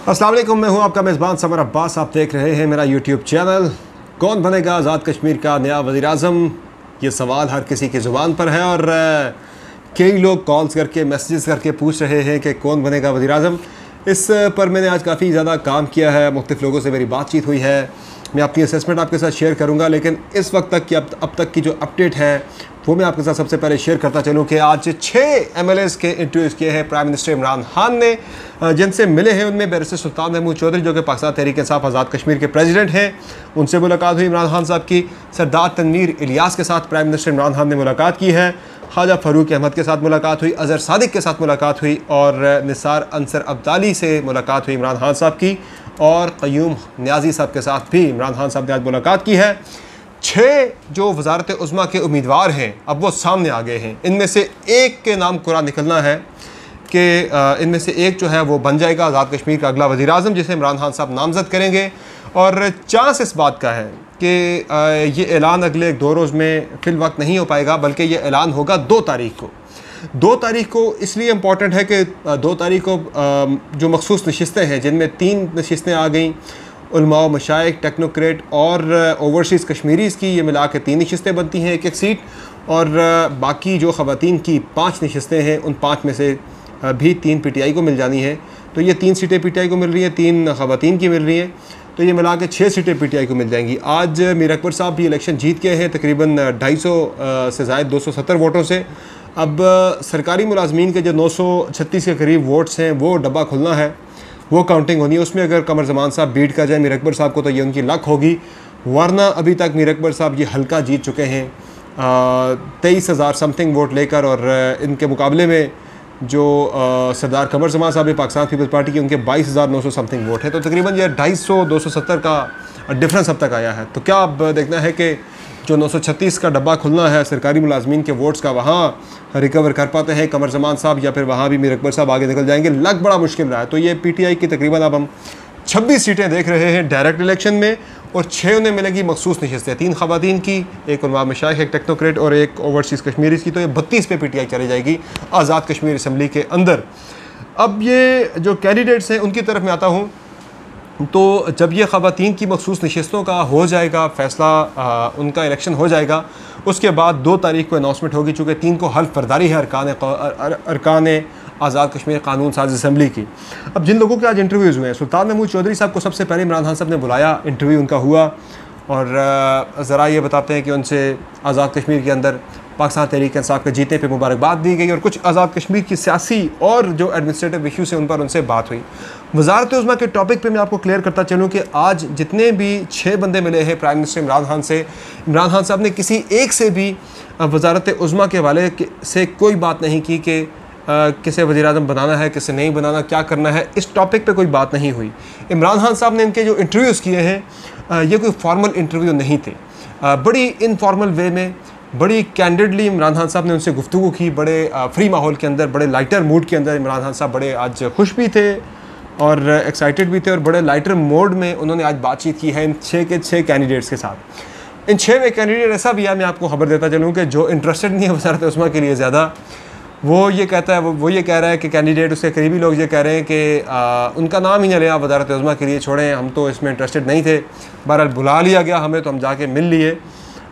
अस्सलाम वालेकुम, मैं हूं आपका मेज़बान समर अब्बास। आप देख रहे हैं मेरा यूट्यूब चैनल। कौन बनेगा आज़ाद कश्मीर का नया वज़ीर आज़म, ये सवाल हर किसी की ज़ुबान पर है और कई लोग कॉल्स करके मैसेजेस करके पूछ रहे हैं कि कौन बनेगा वज़ीर आज़म। इस पर मैंने आज काफ़ी ज़्यादा काम किया है, मुख्तलिफ़ लोगों से मेरी बातचीत हुई है। मैं अपनी असेसमेंट आपके साथ शेयर करूंगा, लेकिन इस वक्त तक की अब तक की जो अपडेट है वो मैं आपके साथ सबसे पहले शेयर करता चलूं कि आज 6 MLAs के इंटरव्यूज़ किए हैं प्राइम मिनिस्टर इमरान खान ने। जिनसे मिले हैं उनमें बैरिस्टर सुल्तान महमूद चौधरी जो कि पाकिस्तान तहरीक इंसाफ आज़ाद कश्मीर के प्रेसिडेंट हैं, उनसे मुलाकात हुई इमरान खान साहब की। सरदार तनवीर इलियास के साथ प्राइम मिनिस्टर इमरान खान ने मुलाकात की है। ख्वाजा फ़ारूक अहमद के साथ मुलाकात हुई, अज़हर सादिक के साथ मुलाकात हुई और निसार अंसर अब्दाली से मुलाकात हुई इमरान खान साहब की। और क़य्यूम नियाज़ी साहब के साथ भी इमरान खान साहब ने आज मुलाकात की है। 6 जो वज़ारत उज़्मा के उम्मीदवार हैं अब वो सामने आ गए हैं। इनमें से एक के नाम कुरान निकलना है कि इनमें से एक जो है वो बन जाएगा आज़ाद कश्मीर का अगला वज़ीर आज़म, जिसे इमरान खान साहब नामज़द करेंगे। और चांस इस बात का है कि ये ऐलान अगले 2 रोज़ में फ़िल वक्त नहीं हो पाएगा, बल्कि ये ऐलान होगा 2 तारीख को। 2 तारीख को इसलिए इम्पॉर्टेंट है कि 2 तारीख को जो मखसूस नशिस्तें हैं, जिनमें 3 नशिस्तें आ गई, उलमा, मशाइख, टेक्नोक्रेट और ओवरसीज़ कश्मीरीज़ की, ये मिला के 3 नशिस्तें बनती हैं, एक सीट। और बाकी जो ख़वातीन की 5 नशिस्तें हैं, उन 5 में से भी 3 PTI को मिल जानी है। तो ये 3 सीटें PTI को मिल रही हैं, 3 ख़वातीन की मिल रही हैं, तो ये मिला के 6 सीटें PTI को मिल जाएंगी। आज मीर अकबर साहब भी इलेक्शन जीत गए हैं तकरीबन 250 से ज़ायद 270 वोटों से। अब सरकारी मुलाजमीन के जो 936 के करीब वोट्स हैं वो डब्बा खुलना है, वो काउंटिंग होनी है। उसमें अगर कमर ज़मान साहब बीट कर जाए मीर अकबर साहब को तो ये उनकी लक होगी, वरना अभी तक मीर अकबर साहब ये हल्का जीत चुके हैं 23,000 समथिंग वोट लेकर। और इनके मुकाबले में जो सरदार कमर ज़मान साहब है पाकिस्तान पीपल्स पार्टी के, उनके 22,900 समथिंग वोट है। तो तकरीबन ये 250-270 का डिफरेंस अब तक आया है। तो क्या अब देखना है कि जो 936 का डब्बा खुलना है सरकारी मुलाजमीन के वोट्स का, वहाँ रिकवर कर पाते हैं कमर ज़मान साहब, या फिर वहाँ भी मीर अकबर साहब आगे निकल जाएंगे। लग बड़ा मुश्किल रहा है। तो ये PTI की तकरीबन अब हम 26 सीटें देख रहे हैं डायरेक्ट इलेक्शन में, और 6 उन्हें मिलेगी मखसूस नशिस्तें, 3 ख़वातीन की, एक उलमा मशाइख, एक टेक्नोक्रेट और एक ओवरसीज़ कश्मीरीज़ की। तो ये 32 पे PTI चली जाएगी आज़ाद कश्मीर असम्बली के अंदर। अब ये जो कैंडिडेट्स हैं उनकी तरफ मैं आता हूँ। तो जब ये ख़वातीन की मखसूस नशिस्तों का हो जाएगा फ़ैसला, उनका इलेक्शन हो जाएगा, उसके बाद 2 तारीख को अनाउंसमेंट होगी, चूँकि 3 को हल्फ बर्दारी है अरकान आज़ाद कश्मीर कानून साज असम्बली की। अब जिन लोगों के आज इंटरव्यूज़ हुए हैं, सुल्तान महमूद चौधरी साहब को सबसे पहले इमरान खान साहब ने बुलाया, इंटरव्यू उनका हुआ, और ज़रा ये बताते हैं कि उनसे आज़ाद कश्मीर के अंदर पाकिस्तान तहरीक इंसाफ के जीतने पे मुबारकबाद दी गई, और कुछ आज़ाद कश्मीर की सियासी और जो एडमिनिस्ट्रेटिव इशूज़ हैं उन पर उनसे बात हुई। वज़ारत उज़्मा के टॉपिक पे मैं आपको क्लियर करता चलूँ कि आज जितने भी 6 बंदे मिले हैं प्राइम मिनिस्टर इमरान खान से, इमरान खान साहब ने किसी एक से भी वज़ारत उज़्मा के हवाले से कोई बात नहीं की कि किसे वज़ीर आज़म बनाना है, किसे नहीं बनाना, क्या करना है, इस टॉपिक पे कोई बात नहीं हुई। इमरान खान साहब ने इनके जो इंटरव्यूज़ किए हैं ये कोई फॉर्मल इंटरव्यू नहीं थे, बड़ी इनफॉर्मल वे में, बड़ी कैंडिडली इमरान खान साहब ने उनसे गुफ्तगू की, बड़े फ्री माहौल के अंदर, बड़े लाइटर मूड के अंदर। इमरान खान साहब बड़े आज खुश भी थे और एक्साइटेड भी थे, और बड़े लाइटर मोड में उन्होंने आज बातचीत की है इन 6 के 6 कैंडिडेट्स के साथ। इन 6 में कैंडिडेट ऐसा भी है, मैं आपको खबर देता चलूँ कि जो इंटरेस्टेड नहीं है वज़ारत उज़्मा के लिए ज़्यादा, वो ये कहता है, वो ये कह रहा है कि कैंडिडेट, उसके करीबी लोग ये कह रहे हैं कि उनका नाम ही न लें आप वज़ारत उज़्मा के लिए, छोड़ें, हम तो इसमें इंटरेस्टेड नहीं थे। बहरहाल बुला लिया गया हमें, तो हम जाके मिल लिए।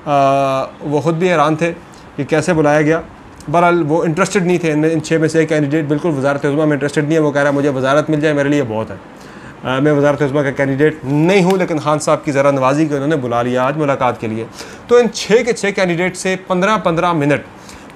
वो ख़ुद भी हैरान थे कि कैसे बुलाया गया। बहरहाल वो इंटरेस्टेड नहीं थे। इन 6 में से एक कैंडिडेट बिल्कुल वज़ारत उज़्मा में इंटरेस्टेड नहीं है। वो कह रहा है मुझे वज़ारत मिल जाए मेरे लिए बहुत है, मैं वज़ारत उज़्मा का कैंडिडेट नहीं हूँ, लेकिन खान साहब की ज़रा नवाजी को उन्होंने बुला लिया आज मुलाकात के लिए। तो इन 6 के 6 कैंडिडेट से 15-15 मिनट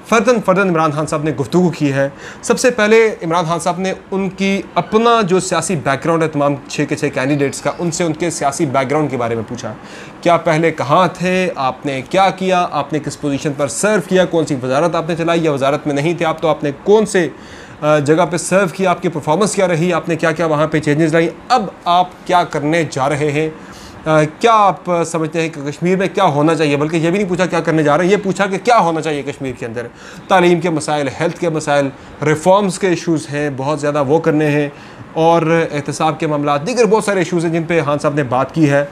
फ़र्दन इमरान खान साहब ने गुफ्तगू की है। सबसे पहले इमरान खान साहब ने उनकी अपना जो सियासी बैकग्राउंड है तमाम 6 के 6 कैंडिडेट्स का, उनसे उनके सियासी बैकग्राउंड के बारे में पूछा। क्या पहले कहाँ थे, आपने क्या किया, आपने किस पोजीशन पर सर्व किया, कौन सी वजारत आपने चलाई, या वजारत में नहीं थे आप तो आपने कौन से जगह पे सर्व किया, आपकी परफॉर्मेंस क्या रही, आपने क्या क्या वहाँ पे चेंजेस लाई, अब आप क्या करने जा रहे हैं, क्या आप समझते हैं कि कश्मीर में क्या होना चाहिए। बल्कि ये भी नहीं पूछा क्या करने जा रहे हैं, ये पूछा कि क्या होना चाहिए कश्मीर के अंदर। तालीम के मसाइल, हेल्थ के मसाइल, रिफॉर्म्स के इशूज़ हैं बहुत ज़्यादा, वो करने हैं, और एहतसाब के मामला, दीगर बहुत सारे इशूज़ हैं जिन पर खान साहब ने बात की है।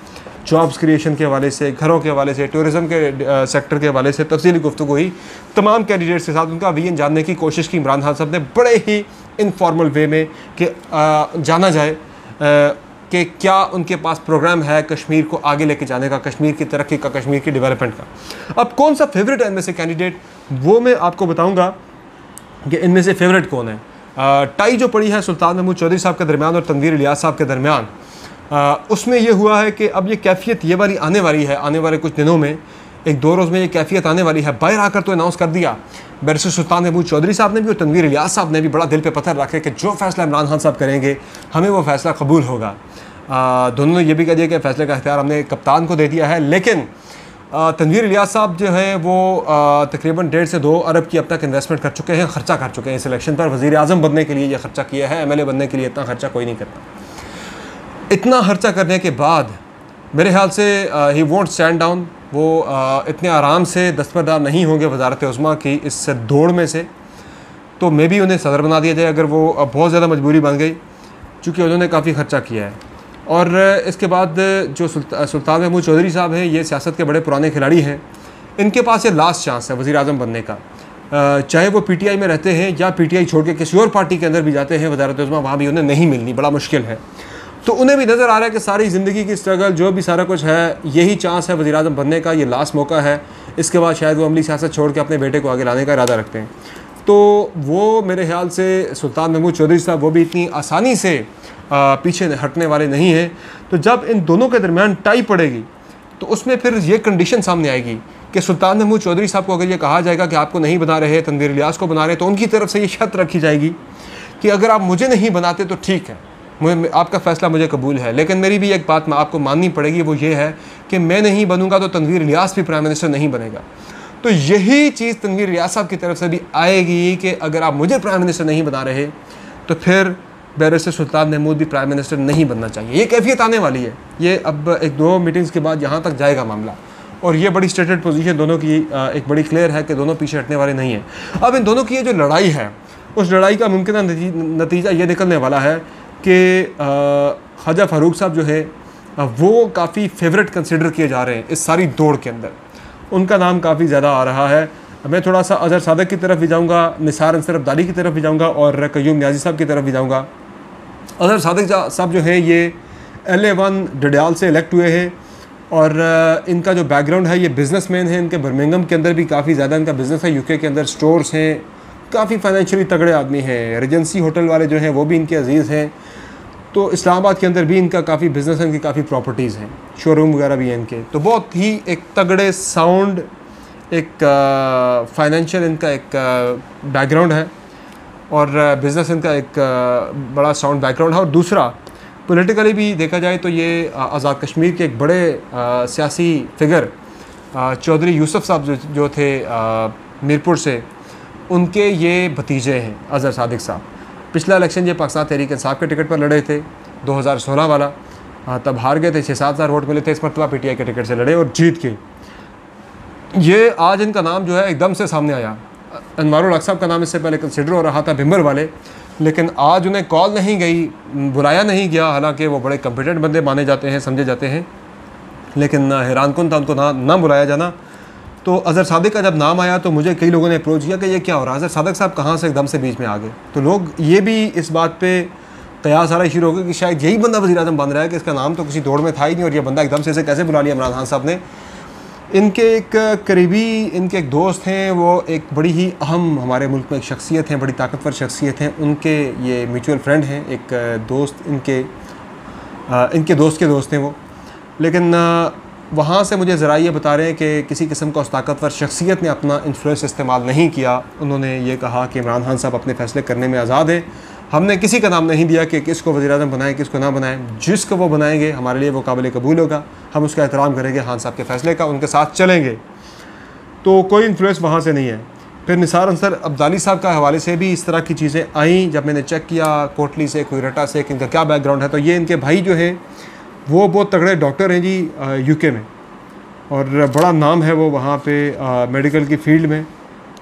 जॉब्स क्रिएशन के हवाले से, घरों के हवाले से, टूरिज़म के सेक्टर के हवाले से तफसीली गुफ्तगू हुई तमाम कैंडिडेट्स के साथ। उनका विजन जानने की कोशिश की इमरान खान साहब ने बड़े ही इनफॉर्मल वे में कि जाना जाए कि क्या उनके पास प्रोग्राम है कश्मीर को आगे लेके जाने का, कश्मीर की तरक्की का, कश्मीर की डेवलपमेंट का। अब कौन सा फेवरेट है इनमें से कैंडिडेट, वो मैं आपको बताऊंगा कि इनमें से फेवरेट कौन है। टाई जो पड़ी है सुल्तान महमूद चौधरी साहब के दरमियान और तनवीर इलियास साहब के दरमियान, उसमें ये हुआ है कि अब ये कैफियत ये वाली आने वाली है, आने वाले कुछ दिनों में, एक दो रोज़ में ये कैफियत आने वाली है। बाहर आकर तो अनाउंस कर दिया बैरिस्टर सुल्तान महमूद चौधरी साहब ने भी और तनवीर इलियास साहब ने भी बड़ा दिल पे पत्थर रखे कि जो फैसला इमरान खान साहब करेंगे हमें वो फैसला कबूल होगा। दोनों ने ये भी कह दिया कि फैसले का इख्तियार हमने कप्तान को दे दिया है। लेकिन तनवीर इलियास साहब जो हैं वो तकरीबन 1.5 से 2 अरब की अब तक इन्वेस्टमेंट कर चुके हैं, ख़र्चा कर चुके हैं इस इलेक्शन पर। वज़ीर आज़म बनने के लिए ये ख़र्चा किया है, MLA बनने के लिए इतना ख़र्चा कोई नहीं करता। इतना खर्चा करने के बाद मेरे ख्याल से ही वोंट स्टैंड डाउन, वो इतने आराम से दस्तबरदार नहीं होंगे वज़ारत उज़्मा की इस दौड़ में से। तो मे भी उन्हें सदर बना दिया जाए अगर वो बहुत ज़्यादा मजबूरी बन गई, चूँकि उन्होंने काफ़ी ख़र्चा किया है। और इसके बाद जो सुल्तान महमूद चौधरी साहब हैं, ये सियासत के बड़े पुराने खिलाड़ी हैं, इनके पास ये लास्ट चांस है वज़ीर आज़म बनने का। चाहे वो PTI में रहते हैं या PTI छोड़ के किसी और पार्टी के अंदर भी जाते हैं वज़ारत उज़्मा, वहाँ भी उन्हें नहीं मिलनी, बड़ा मुश्किल है। तो उन्हें भी नज़र आ रहा है कि सारी ज़िंदगी की स्ट्रगल जो भी सारा कुछ है, यही चांस है वज़ीर आज़म बनने का, ये लास्ट मौका है। इसके बाद शायद वो अमली सियासत छोड़ के अपने बेटे को आगे लाने का इरादा रखते हैं। तो वो मेरे ख्याल से सुल्तान महमूद चौधरी साहब वो भी इतनी आसानी से पीछे हटने वाले नहीं हैं। तो जब इन दोनों के दरमियान टाई पड़ेगी तो उसमें फिर ये कंडीशन सामने आएगी कि सुल्तान महमूद चौधरी साहब को अगर ये कहा जाएगा कि आपको नहीं बना रहे, तनवीर इलियास को बना रहे, तो उनकी तरफ से ये शर्त रखी जाएगी कि अगर आप मुझे नहीं बनाते तो ठीक है, मुझे आपका फ़ैसला मुझे कबूल है, लेकिन मेरी भी एक बात आपको माननी पड़ेगी, वो ये है कि मैं नहीं बनूंगा तो तनवीर इलियास भी प्राइम मिनिस्टर नहीं बनेगा। तो यही चीज़ तनवीर इलियास साहब की तरफ से भी आएगी कि अगर आप मुझे प्राइम मिनिस्टर नहीं बना रहे तो फिर बैरिस्टर सुल्तान महमूद भी प्राइम मिनिस्टर नहीं बनना चाहिए। ये कैफियत आने वाली है। ये अब 1-2 मीटिंग्स के बाद यहाँ तक जाएगा मामला, और ये बड़ी स्टेटेड पोजीशन दोनों की एक बड़ी क्लियर है कि दोनों पीछे हटने वाले नहीं हैं। अब इन दोनों की ये जो लड़ाई है, उस लड़ाई का मुमकिन नतीजा ये निकलने वाला है कि ख्वाजा फारूक साहब जो है वो काफ़ी फेवरेट कंसिडर किए जा रहे हैं इस सारी दौड़ के अंदर। उनका नाम काफ़ी ज़्यादा आ रहा है। मैं थोड़ा सा अज़हर सादक की तरफ भी जाऊँगा, निसार अंसर अब्दाली की तरफ भी जाऊँगा और कयूम न्याजी साहब की तरफ भी जाऊँगा। अज़हर सादक साहब जो है ये LA1 डडियाल से इलेक्ट हुए हैं और इनका जो बैकग्राउंड है, ये बिज़नेसमैन है। इनके बर्मिंघम के अंदर भी काफ़ी ज़्यादा इनका बिज़नेस है, UK के अंदर स्टोर्स हैं, काफ़ी फाइनेंशियली तगड़े आदमी हैं। रेजेंसी होटल वाले जो हैं वो भी इनके अजीज़ हैं। तो इस्लामाबाद के अंदर भी इनका काफ़ी बिज़नेस है, इनकी काफ़ी प्रॉपर्टीज़ हैं, शोरूम वगैरह भी हैं इनके। तो बहुत ही एक तगड़े साउंड एक फाइनेंशियल इनका एक बैकग्राउंड है और बिज़नेस इनका एक बड़ा साउंड बैकग्राउंड है। और दूसरा पॉलिटिकली भी देखा जाए तो ये आज़ाद कश्मीर के एक बड़े सियासी फिगर चौधरी यूसुफ साहब जो थे मीरपुर से, उनके ये भतीजे हैं अज़हर सादिक साहब। पिछला इलेक्शन ये पाकिस्तान तहरीक इंसाफ के टिकट पर लड़े थे 2016 वाला, तब हार गए थे, 6-7 हज़ार वोट मिले थे। इस मरतबा PTI के टिकट से लड़े और जीत के। ये आज इनका नाम जो है एकदम से सामने आया। अनवारुल हक साहब का नाम इससे पहले कंसिडर हो रहा था भिम्बर वाले, लेकिन आज उन्हें कॉल नहीं गई, बुलाया नहीं गया। हालांकि वो बड़े कॉम्पिटेंट बंदे माने जाते हैं, समझे जाते हैं, लेकिन हैरानकुन था उनको ना बुलाया जाना। तो अज़हर सादिक का जब नाम आया तो मुझे कई लोगों ने अप्रोच किया कि ये क्या हो रहा है, अज़हर सादिक साहब कहाँ से एकदम से बीच में आ गए। तो लोग ये भी इस बात पे कयास आ रहा शुरू हो गया कि शायद यही बंदा वज़ीर आज़म बन रहा है कि इसका नाम तो किसी दौड़ में था ही नहीं और ये बंदा एकदम से इसे कैसे बुला लिया इमरान खान साहब ने। इनके एक करीबी इनके एक दोस्त हैं, वो एक बड़ी ही अहम हमारे मुल्क में एक शख्सियत हैं, बड़ी ताकतवर शख्सियत हैं। उनके ये म्यूचुअल फ्रेंड हैं, एक दोस्त इनके दोस्त के दोस्त हैं वो। लेकिन वहाँ से मुझे ज़रा ये बता रहे हैं कि किसी किस्म का उस ताकतवर शख्सियत ने अपना इन्फ्लुएंस इस्तेमाल नहीं किया। उन्होंने ये कहा कि इमरान खान साहब अपने फ़ैसले करने में आज़ाद हैं, हमने किसी का नाम नहीं दिया कि किसको वज़ीर आज़म बनाएं किसको ना बनाएं। जिसको वो बनाएंगे हमारे लिए वो काबिल कबूल होगा, हम उसका एहतराम करेंगे खान साहब के फ़ैसले का, उनके साथ चलेंगे। तो कोई इन्फ्लुएंस वहाँ से नहीं है। फिर निसार अंसर अब्दाली साहब का हवाले से भी इस तरह की चीज़ें आईं। जब मैंने चेक किया कोटली से, कोयरटा से, कि इनका क्या बैकग्राउंड है, तो ये इनके भाई जो हैं वो बहुत तगड़े डॉक्टर हैं जी UK में, और बड़ा नाम है वो वहाँ पे मेडिकल की फील्ड में।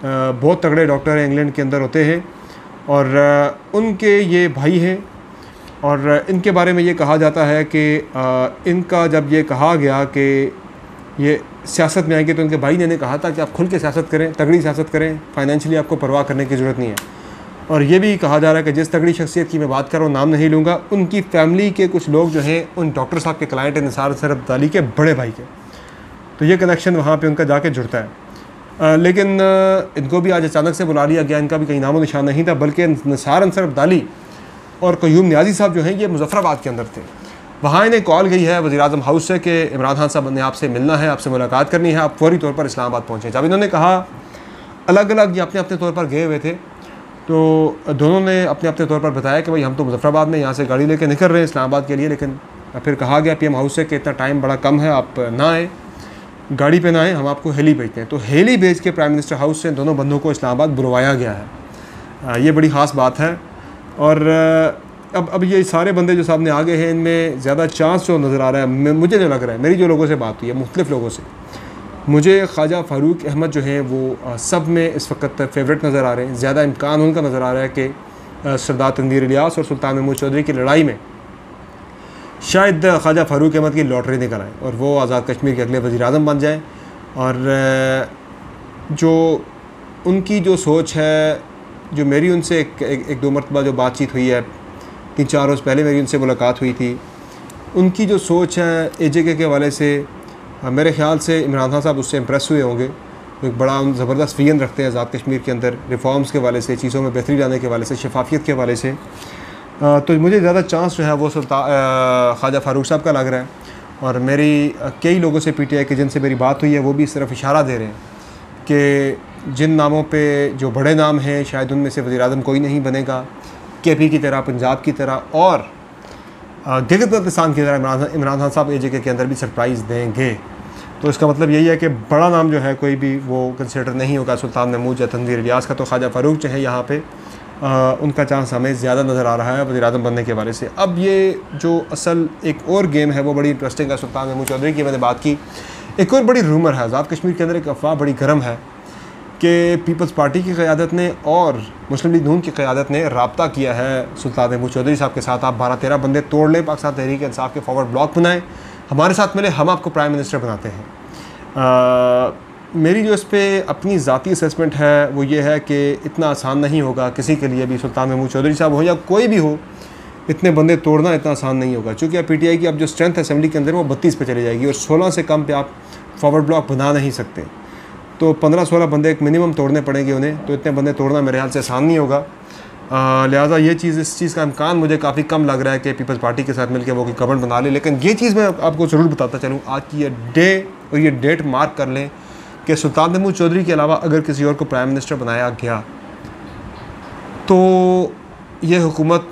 बहुत तगड़े डॉक्टर हैं, इंग्लैंड के अंदर होते हैं, और उनके ये भाई हैं। और इनके बारे में ये कहा जाता है कि इनका जब ये कहा गया कि ये सियासत में आएंगे तो उनके भाई ने कहा था कि आप खुल के सियासत करें, तगड़ी सियासत करें, फाइनेंशियली आपको परवाह करने की ज़रूरत नहीं है। और ये भी कहा जा रहा है कि जिस तगड़ी शख्सियत की मैं बात कर रहा हूँ, नाम नहीं लूँगा, उनकी फैमिली के कुछ लोग जो हैं उन डॉक्टर साहब के क्लाइंट हैं, निसार अंसर अब्दाली के बड़े भाई के। तो ये कनेक्शन वहाँ पे उनका जाके जुड़ता है। लेकिन इनको भी आज अचानक से बुला लिया गया, इनका भी कहीं नामो निशान नहीं था, बल्कि निसार अंसर अब्दाली और क़य्यूम नियाज़ी साहब जो हैं ये मुज़फ़्फ़राबाद के अंदर थे। वहाँ इन्हें कॉल गई है वज़ीर-ए-आज़म हाउस से कि इमरान खान साहब ने आपसे मिलना है, आपसे मुलाकात करनी है, आप फौरी तौर पर इस्लामाबाद पहुँचें। जब इन्होंने कहा, अलग अलग ये अपने अपने तौर पर गए हुए थे, तो दोनों ने अपने अपने तौर पर बताया कि भाई हम तो मुज़फ़्फ़राबाद में यहाँ से गाड़ी लेके निकल रहे हैं इस्लामाबाद के लिए, लेकिन फिर कहा गया पीएम हाउस से कि इतना टाइम बड़ा कम है, आप ना आए, गाड़ी पे ना आए, हम आपको हेली भेजते हैं। तो हेली भेज के प्राइम मिनिस्टर हाउस से दोनों बंदों को इस्लामाबाद बुलवाया गया है। ये बड़ी ख़ास बात है। और अब ये सारे बंदे जो सामने आ गए हैं, इनमें ज़्यादा चांस जो नज़र आ रहा है, मुझे जो लग रहा है, मेरी जो लोगों से बात हुई है, मुख्तलिफ़ लोगों से, मुझे ख्वाजा फ़ारूक अहमद जो हैं वो सब में इस वक्त फेवरेट नज़र आ रहे हैं। ज़्यादा इम्कान उनका नज़र आ रहा है कि सरदार तनवीर इलियास और सुल्तान महमूद चौधरी की लड़ाई में शायद ख्वाजा फ़ारूक अहमद की लॉटरी निकल आए और वो आज़ाद कश्मीर के अगले वज़ीर-ए-आज़म बन जाएँ। और जो उनकी जो सोच है, जो मेरी उनसे एक दो मरतबा जो बातचीत हुई है, 3-4 रोज़ पहले मेरी उनसे मुलाकात हुई थी, उनकी जो सोच है AJK के हवाले से, मेरे ख़्याल से इमरान खान साहब उससे इम्प्रेस हुए होंगे। एक बड़ा ज़बरदस्त विज़न रखते हैं आज़ाद कश्मीर के अंदर, रिफॉर्म्स के हवाले से, चीज़ों में बेहतरी लाने के हवाले से, शफाफियत के हवाले से। तो मुझे ज़्यादा चांस जो है वो ख्वाजा फ़ारूक साहब का लग रहा है। और मेरी कई लोगों से PTI के जिनसे मेरी बात हुई है, वो भी इस तरफ इशारा दे रहे हैं कि जिन नामों पे जो बड़े नाम हैं, शायद उनमें से वज़ीर-ए-आज़म कोई नहीं बनेगा। KP की तरह, पंजाब की तरह और गिलगित बल्तिस्तान की तरह इमरान खान साहब AJK के अंदर भी सरप्राइज़ देंगे। तो इसका मतलब यही है कि बड़ा नाम जो है कोई भी वो कंसिडर नहीं होगा सुल्तान महमूद या तनवीर इलियास का। तो ख्वाजा फ़ारूक जो है यहाँ पे उनका चांस हमें ज़्यादा नज़र आ रहा है वज़ीर-ए-आज़म बनने के हवाले से। अब ये जो असल एक और गेम है वो बड़ी इंटरेस्टिंग है। सुल्तान महमूद चौधरी की मैंने बात की, एक और बड़ी रूमर है आज़ाद कश्मीर के अंदर, एक अफवाह बड़ी गर्म है कि पीपल्स पार्टी की क़यादत ने और मुस्लिम लीग नून की क़यादत ने रब्ता किया है सुल्तान महमूद चौधरी साहब के साथ, आप 12-13 बंदे तोड़ लें, पाकिस्तान तहरीक इंसाफ के फॉरवर्ड ब्लॉक बनाएं, हमारे साथ मिले, हम आपको प्राइम मिनिस्टर बनाते हैं। मेरी जो इस पर अपनी ज़ाती असेसमेंट है वो ये है कि इतना आसान नहीं होगा किसी के लिए भी, सुल्तान महमूद चौधरी साहब हो या कोई भी हो, इतने बंदे तोड़ना इतना आसान नहीं होगा। चूँकि अब PTI की अब जो स्ट्रेंथ है असेंबली के अंदर वो 32 पे चली जाएगी और 16 से कम पे आप फॉरवर्ड ब्लॉक बना नहीं सकते। तो 15-16 बंदे एक मिनिमम तोड़ने पड़ेंगे उन्हें, तो इतने बंदे तोड़ना मेरे ख्याल से आसान नहीं होगा। लिहाजा ये चीज़, इस चीज़ का इम्कान मुझे काफ़ी कम लग रहा है कि पीपल्स पार्टी के साथ मिलकर वो कोई गवर्नमेंट बना ले। लेकिन ये चीज़ मैं आपको ज़रूर बताता चलूँ, आज की ये डे और ये डेट मार्क कर लें कि सुल्तान महमूद चौधरी के अलावा अगर किसी और को प्राइम मिनिस्टर बनाया गया तो ये हुकूमत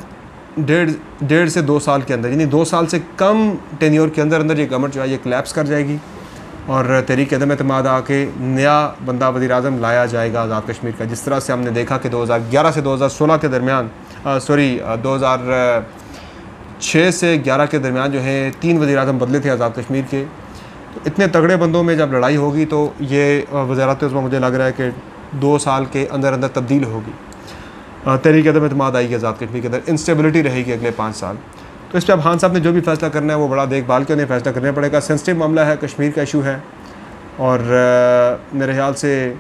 1.5 से 2 साल के अंदर, यानी 2 साल से कम टेन्योर के अंदर अंदर ये गवर्नमेंट जो है ये कोलैप्स कर जाएगी और तहरीक अदम एतमाद आके नया बंदा वज़ीर-ए-आज़म लाया जाएगा आज़ाद कश्मीर का। जिस तरह से हमने देखा कि 2011 से 2016 के दरमियान 2006 से 11 के दरमियान जो है 3 वज़ीर-ए-आज़म बदले थे आज़ाद कश्मीर के। तो इतने तगड़े बंदों में जब लड़ाई होगी तो ये वज़ारत उज़्मा मुझे लग रहा है कि 2 साल के अंदर अंदर तब्दील होगी। तहरीक अदम एतमाद आएगी आज़ाद कश्मीर के अंदर, इंस्टेबिलिटी रहेगी अगले 5 साल। तो इस पर अब खान साहब ने जो भी फ़ैसला करना है वो बड़ा देखभाल के उन्हें फ़ैसला करना पड़ेगा। सेंसिटिव मामला है, कश्मीर का इशू है और मेरे ख्याल से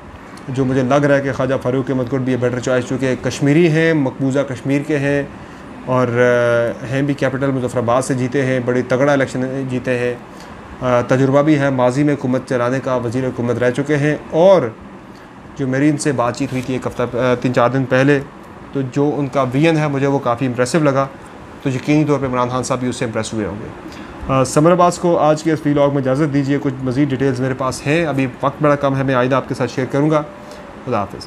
जो मुझे लग रहा है कि Khwaja Farooq Ahmad could be a better choice, चूँकि कश्मीरी हैं, मकबूजा कश्मीर के हैं और हैं भी कैपिटल मुज़फ़्फ़राबाद से जीते हैं, बड़ी तगड़ा इलेक्शन जीते हैं, तजुर्बा भी है, माजी में हुकूमत चलाने का वज़ीर हुकूमत रह चुके हैं। और जो मेरी इनसे बातचीत हुई थी एक हफ़्ता 3-4 दिन पहले, तो जो उनका विजन है मुझे वो काफ़ी इंप्रेसिव लगा। तो यकीनी तौर पे इमरान खान साहब भी उससे इंप्रेस हुए होंगे। समर अब्बास को आज के इस व्लॉग में इजाज़त दीजिए। कुछ मज़ीद डिटेल्स मेरे पास हैं, अभी वक्त बड़ा कम है, मैं आइंदा आपके साथ शेयर करूँगा। खुदा हाफ़िज़।